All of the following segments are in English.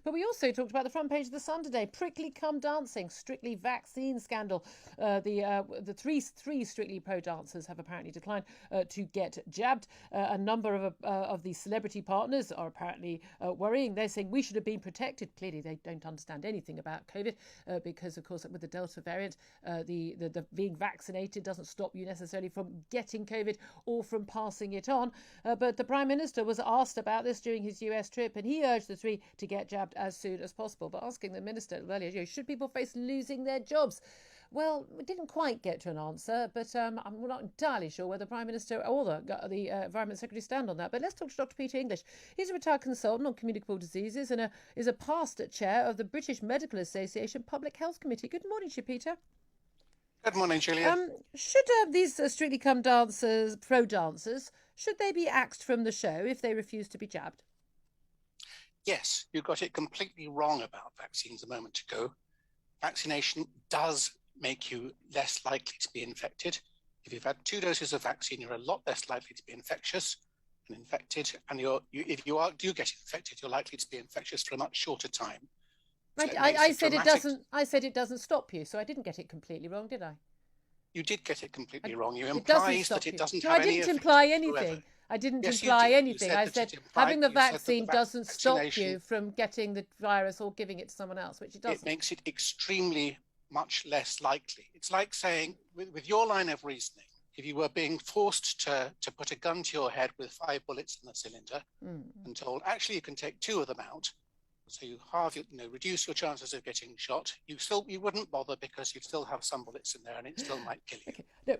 But we also talked about the front page of the Sun today. Prickly come dancing, Strictly vaccine scandal. The three Strictly pro dancers have apparently declined to get jabbed. A number of the celebrity partners are apparently worrying. They're saying we should have been protected. Clearly, they don't understand anything about COVID because, of course, with the Delta variant, the being vaccinated doesn't stop you necessarily from getting COVID or from passing it on. But the Prime Minister was asked about this during his US trip, and he urged the three to get jabbed as soon as possible. But asking the Minister earlier, should people face losing their jobs? Well, we didn't quite get to an answer, but I'm not entirely sure whether the Prime Minister or the Environment Secretary stand on that. But let's talk to Dr. Peter English. He's a retired consultant on communicable diseases and is a past chair of the British Medical Association Public Health Committee. Good morning to you, Peter. Good morning, Julia. Should these Strictly Come dancers, pro dancers, should they be axed from the show if they refuse to be jabbed? Yes, you got it completely wrong about vaccines a moment ago. Vaccination does make you less likely to be infected. If you've had 2 doses of vaccine, you're a lot less likely to be infectious and infected. And if you do get infected, you're likely to be infectious for a much shorter time. So I said it doesn't. I said it doesn't stop you, so I didn't get it completely wrong, did I? You did get it completely wrong. You implied that it doesn't have any effect. No, I didn't imply anything. I didn't imply anything. I said having the vaccine doesn't stop you from getting the virus or giving it to someone else, which it doesn't. It makes it extremely much less likely. It's like saying, with your line of reasoning, if you were being forced to put a gun to your head with 5 bullets in the cylinder and told, actually, you can take 2 of them out, so you reduce your chances of getting shot, you wouldn't bother because you'd still have some bullets in there and it still might kill you. Okay. No,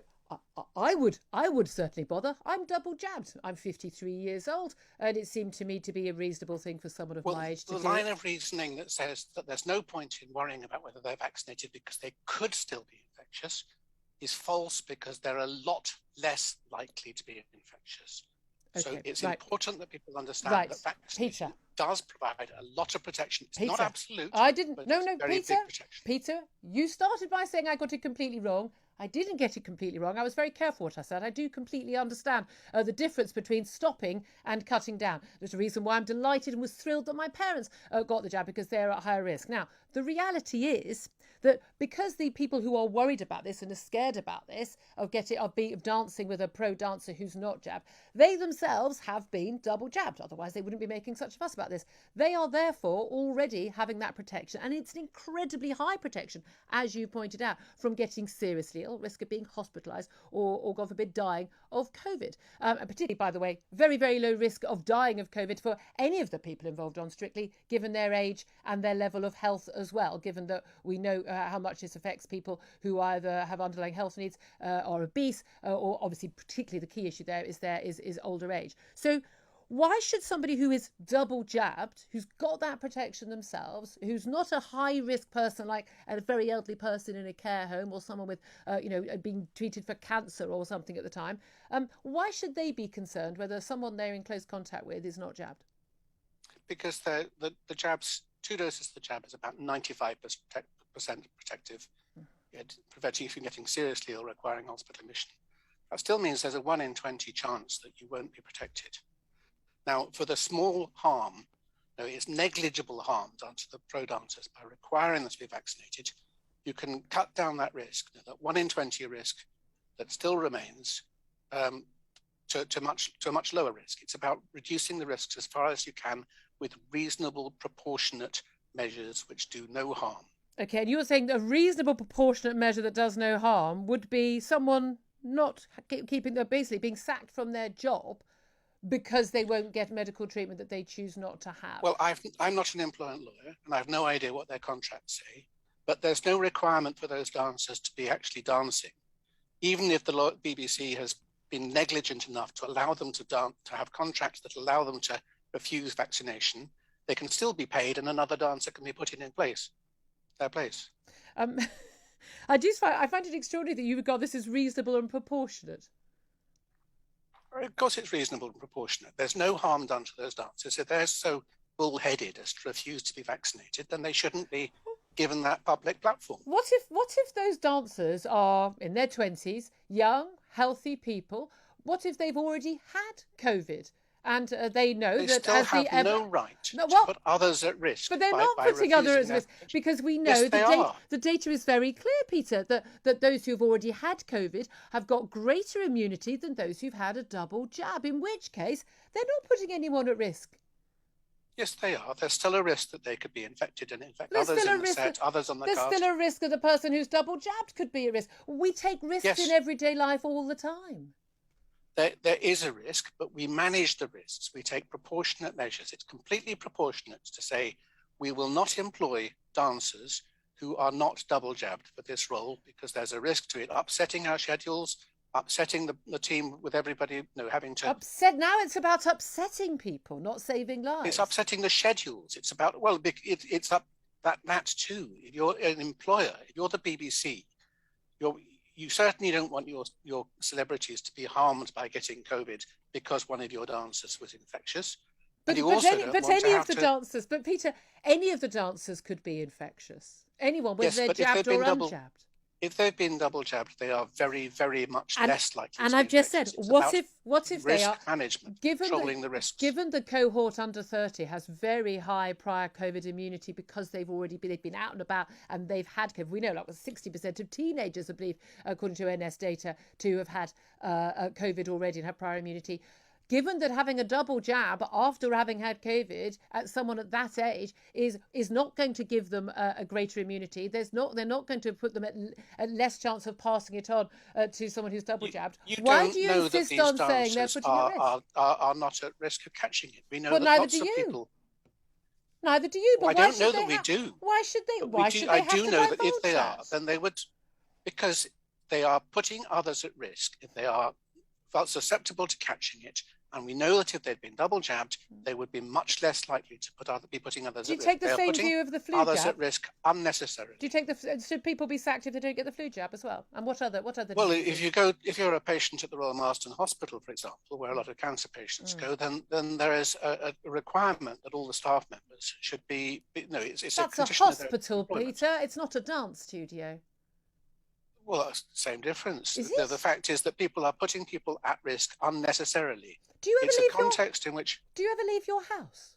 I would certainly bother. I'm double jabbed. I'm 53 years old, and it seemed to me to be a reasonable thing for someone of my age to do. The line of reasoning that says that there's no point in worrying about whether they're vaccinated because they could still be infectious is false, because they're a lot less likely to be infectious. Okay, so it's important that people understand that vaccination does provide a lot of protection. It's not absolute. I didn't. No, Peter, you started by saying I got it completely wrong. I didn't get it completely wrong. I was very careful what I said. I do completely understand the difference between stopping and cutting down. There's a reason why I'm delighted and was thrilled that my parents got the jab, because they're at higher risk. Now, the reality is that because the people who are worried about this and are scared about this, of dancing with a pro dancer who's not jabbed, they themselves have been double jabbed. Otherwise, they wouldn't be making such a fuss about this. They are therefore already having that protection, and it's an incredibly high protection, as you pointed out, from getting seriously ill, risk of being hospitalised or, God forbid, dying of COVID. And particularly, by the way, very, very low risk of dying of COVID for any of the people involved on Strictly, given their age and their level of health as well, given that we know how much this affects people who either have underlying health needs, are obese, or obviously particularly the key issue there is older age. So why should somebody who is double jabbed, who's got that protection themselves, who's not a high risk person like a very elderly person in a care home or someone with being treated for cancer or something at the time, why should they be concerned whether someone they're in close contact with is not jabbed? Because the jabs, 2 doses of the jab is about 95% protective, preventing you from getting seriously ill, requiring hospital admission. That still means there's a 1 in 20 chance that you won't be protected. Now, for the small harm, it's negligible harm done to the pro dancers by requiring them to be vaccinated, you can cut down that risk, that 1 in 20 risk that still remains, to a much lower risk. It's about reducing the risks as far as you can with reasonable, proportionate measures which do no harm. Okay, and you were saying a reasonable, proportionate measure that does no harm would be someone not basically being sacked from their job because they won't get medical treatment that they choose not to have. Well, I'm not an employment lawyer, and I have no idea what their contracts say, but there's no requirement for those dancers to be actually dancing. Even if the BBC has been negligent enough to allow them to have contracts that allow them to refuse vaccination, they can still be paid and another dancer can be put in their place. I find it extraordinary that you regard this as reasonable and proportionate. Of course it's reasonable and proportionate. There's no harm done to those dancers. If they're so bullheaded as to refuse to be vaccinated, then they shouldn't be given that public platform. What if those dancers are in their 20s, young, healthy people? What if they've already had COVID And they know they that still as have the no right to put others at risk. but they're by, not by putting others at risk, refusing because we know Yes, they are. the data is very clear, Peter, that those who've already had COVID have got greater immunity than those who've had a double jab, in which case they're not putting anyone at risk. Yes, they are. There's still a risk that they could be infected and infect There's others still a in the risk set, others on the There's cast. still a risk that the person who's double jabbed could be at risk. We take risks Yes. in everyday life all the time. There is a risk, but we manage the risks. We take proportionate measures. It's completely proportionate to say we will not employ dancers who are not double jabbed for this role, because there's a risk to it upsetting our schedules, upsetting the team, with everybody having to Now it's about upsetting people, not saving lives. It's upsetting the schedules. It's about it's up that too. If you're an employer, if you're the BBC, you certainly don't want your celebrities to be harmed by getting COVID because one of your dancers was infectious. But Peter, any of the dancers could be infectious. Anyone, whether they're jabbed or unjabbed. If they've been double jabbed, they are very, very much less likely. And I've just said, what if they are management, controlling the risks? Given the cohort under 30 has very high prior COVID immunity because they've been out and about and they've had COVID. We know 60% of teenagers, I believe, according to NS data, to have had COVID already and have prior immunity. Given that having a double jab after having had COVID at someone at that age is not going to give them a greater immunity, they're not going to put them at less chance of passing it on to someone who's double jabbed. Why do you insist on saying they're putting at risk? Are not at risk of catching it. We know that neither lots do of you. people. Neither do you. But I don't know that we do. Why should they? I do know that if they are, then they would, because they are putting others at risk. If they are felt susceptible to catching it. And we know that if they'd been double jabbed, they would be much less likely to be putting others at risk. Do you take the same view of the flu jab? Others at risk unnecessarily. Should people be sacked if they don't get the flu jab as well? And what other? Well, if you're a patient at the Royal Marsden Hospital, for example, where a lot of cancer patients go, then there is a requirement that all the staff members should be. It's That's a hospital, Peter. It's not a dance studio. Well, that's the same difference. The fact is that people are putting people at risk unnecessarily. Do you ever it's leave a context in which... Do you ever leave your house?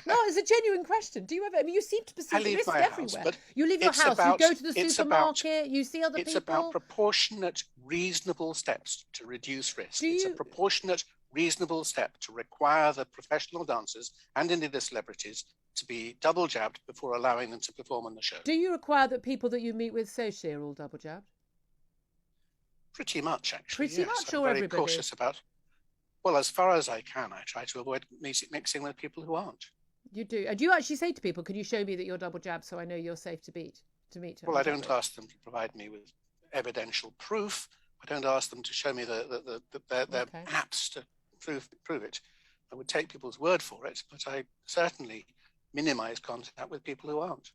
No, it's a genuine question. Do you ever? I mean, you seem to perceive risk everywhere. You leave your house, you go to the supermarket, you see other people. It's about proportionate, reasonable steps to reduce risk. It's a proportionate, reasonable step to require the professional dancers and indeed the celebrities to be double jabbed before allowing them to perform on the show. Do you require that people that you meet with socially are all double jabbed? Pretty much, actually. Pretty much, or everybody? I'm very cautious about. Well, as far as I can, I try to avoid mixing with people who aren't. You do. And do you actually say to people, "Can you show me that you're double jabbed so I know you're safe to meet?" Well, I don't ask them to provide me with evidential proof. I don't ask them to show me their apps to prove it. I would take people's word for it, but I certainly minimise contact with people who aren't.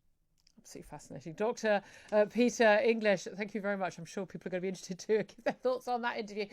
Absolutely fascinating. Dr. Peter English, thank you very much. I'm sure people are going to be interested to give their thoughts on that interview.